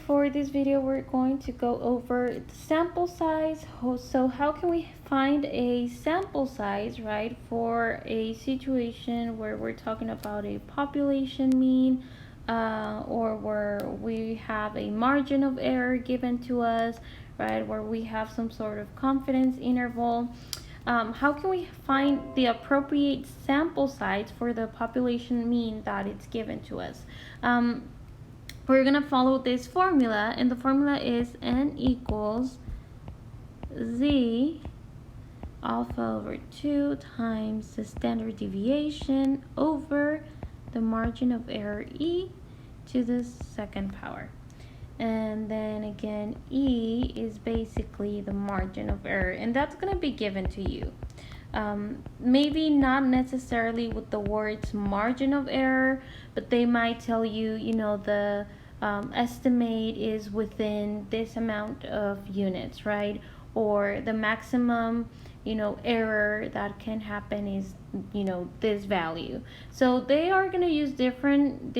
for this video we're going to go over the sample size. So how can we find a sample size, right, for a situation where we're talking about a population mean, or where we have a margin of error given to us, right, where we have some sort of confidence interval. How can we find the appropriate sample size for the population mean that it's given to us? We're gonna follow this formula, and the formula is n equals z alpha over 2 times the standard deviation over the margin of error e to the second power. And then again, e is basically the margin of error, and that's gonna be given to you. Maybe not necessarily with the words margin of error, but they might tell you, the estimate is within this amount of units, right? Or the maximum, error that can happen is, this value. So they are going to use different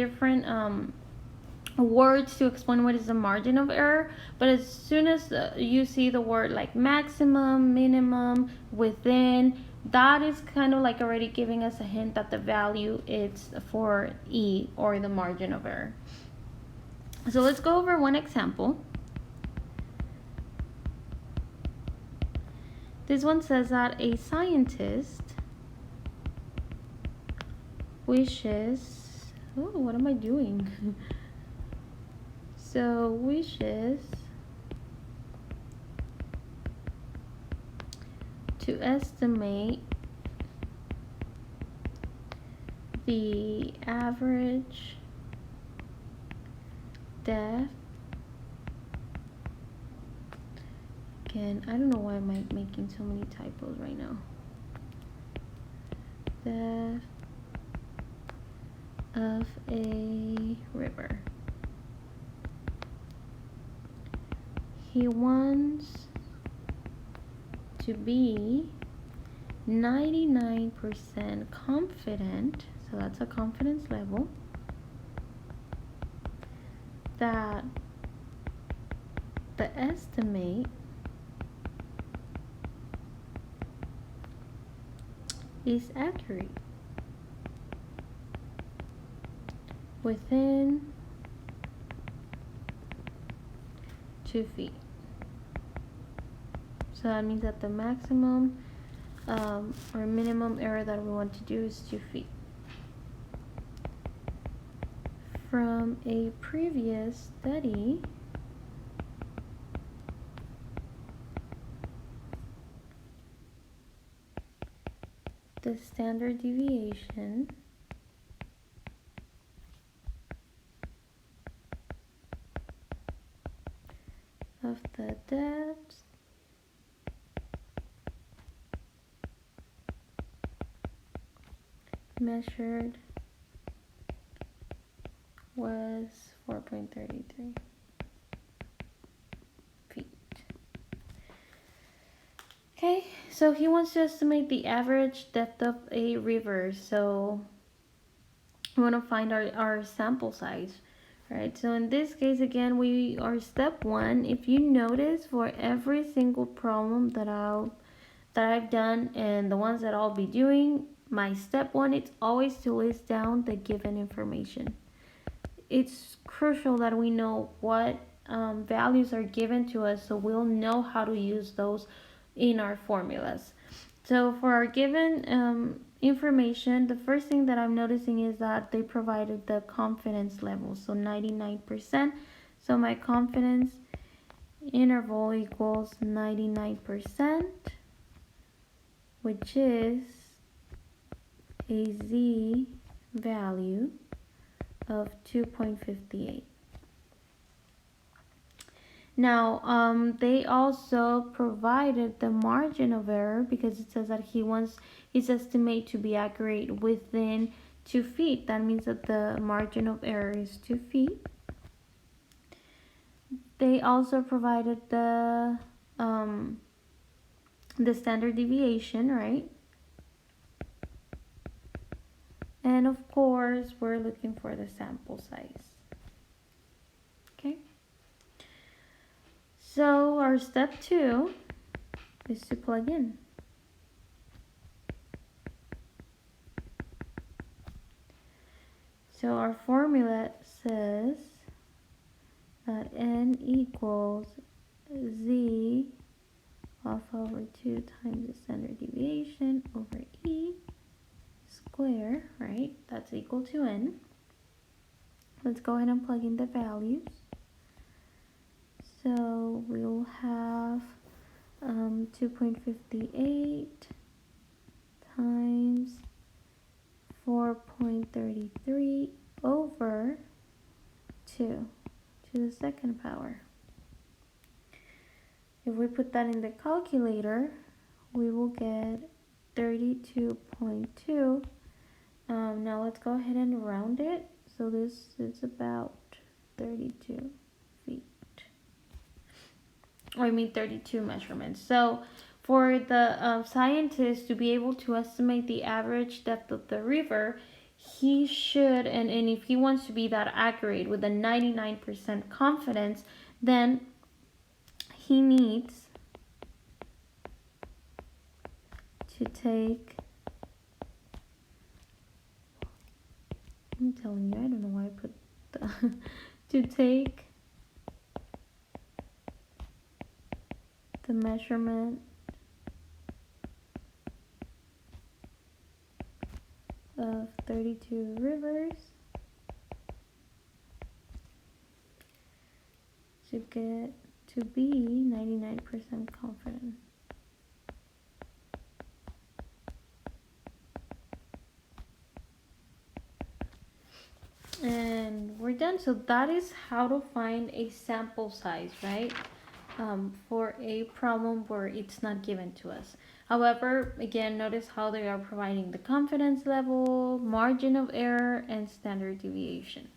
words to explain what is the margin of error, but as soon as you see the word like maximum, minimum, within, that is kind of like already giving us a hint that the value is for E, or the margin of error. So let's go over one example. This one says that a scientist wishes, oh, what am I doing? So wishes to estimate the average depth. Again, I don't know why I'm making so many typos right now. Depth of a river. He wants to be 99% confident, so that's a confidence level, that the estimate is accurate within 2 feet. So that means that the maximum or minimum error that we want to do is 2 feet. From a previous study, the standard deviation of the depth measured was 4.33 feet. Okay, so he wants to estimate the average depth of a river. So we want to find our sample size, right? So in this case, again, we are step 1. If you notice, for every single problem that I've done and the ones that I'll be doing, my step 1, it's always to list down the given information. It's crucial that we know what values are given to us, so we'll know how to use those in our formulas. So for our given information, the first thing that I'm noticing is that they provided the confidence level, so 99%. So my confidence interval equals 99%, which is a z value of 2.58. Now, they also provided the margin of error, because it says that he wants his estimate to be accurate within 2 feet. That means that the margin of error is 2 feet. They also provided the standard deviation, right? And of course, we're looking for the sample size. Okay. So our step 2 is to plug in. So our formula says that n equals z alpha over 2 times the standard deviation over e square, right? That's equal to n. Let's go ahead and plug in the values. So we'll have 2.58 times 4.33 over 2 to the second power. If we put that in the calculator, we will get 32.2. Now let's go ahead and round it. So this is about 32 feet. Or I mean 32 measurements. So for the scientist to be able to estimate the average depth of the river, he should, and if he wants to be that accurate with a 99% confidence, then he needs to take, I'm telling you, I don't know why I put the, to take the measurement of 32 rivers to get to be 99% confident. And we're done. So that is how to find a sample size, right? For a problem where it's not given to us. However, again, notice how they are providing the confidence level, margin of error, and standard deviation.